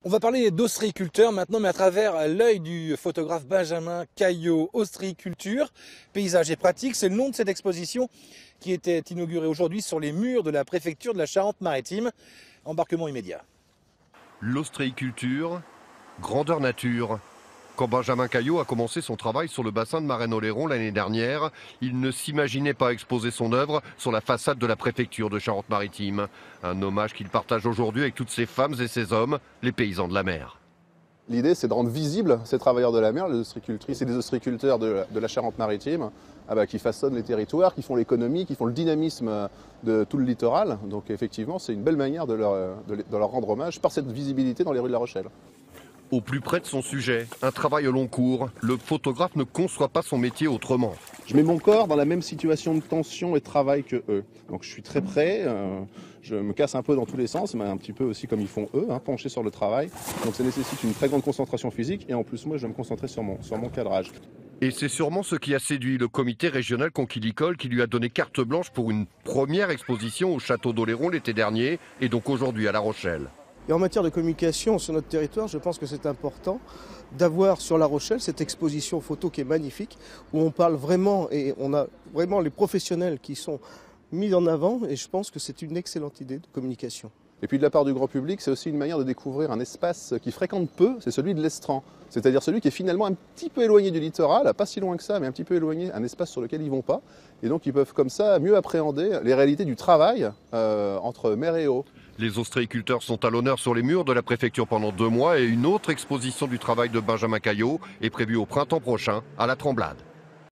On va parler d'ostréiculteurs maintenant, mais à travers l'œil du photographe Benjamin Caillot. Ostréiculture, paysage et pratique, c'est le nom de cette exposition qui était inaugurée aujourd'hui sur les murs de la préfecture de la Charente-Maritime. Embarquement immédiat. L'ostréiculture, grandeur nature. Quand Benjamin Caillot a commencé son travail sur le bassin de Marennes-Oléron l'année dernière, il ne s'imaginait pas exposer son œuvre sur la façade de la préfecture de Charente-Maritime. Un hommage qu'il partage aujourd'hui avec toutes ces femmes et ces hommes, les paysans de la mer. L'idée, c'est de rendre visibles ces travailleurs de la mer, les ostréicultrices et les ostréiculteurs de la Charente-Maritime, qui façonnent les territoires, qui font l'économie, qui font le dynamisme de tout le littoral. Donc effectivement, c'est une belle manière de leur rendre hommage par cette visibilité dans les rues de La Rochelle. Au plus près de son sujet, un travail au long cours, le photographe ne conçoit pas son métier autrement. Je mets mon corps dans la même situation de tension et de travail que eux. Donc je suis très près, je me casse un peu dans tous les sens, mais un petit peu aussi comme ils font eux, penché sur le travail. Donc ça nécessite une très grande concentration physique et en plus moi je vais me concentrer sur mon cadrage. Et c'est sûrement ce qui a séduit le comité régional conquilicole qui lui a donné carte blanche pour une première exposition au château d'Oléron l'été dernier et donc aujourd'hui à La Rochelle. Et en matière de communication sur notre territoire, je pense que c'est important d'avoir sur La Rochelle cette exposition photo qui est magnifique, où on parle vraiment et on a vraiment les professionnels qui sont mis en avant et je pense que c'est une excellente idée de communication. Et puis de la part du grand public, c'est aussi une manière de découvrir un espace qui fréquente peu, c'est celui de l'Estran. C'est-à-dire celui qui est finalement un petit peu éloigné du littoral, pas si loin que ça, mais un petit peu éloigné, un espace sur lequel ils ne vont pas. Et donc ils peuvent comme ça mieux appréhender les réalités du travail entre mer et eau. Les ostréiculteurs sont à l'honneur sur les murs de la préfecture pendant 2 mois et une autre exposition du travail de Benjamin Caillot est prévue au printemps prochain à la Tremblade.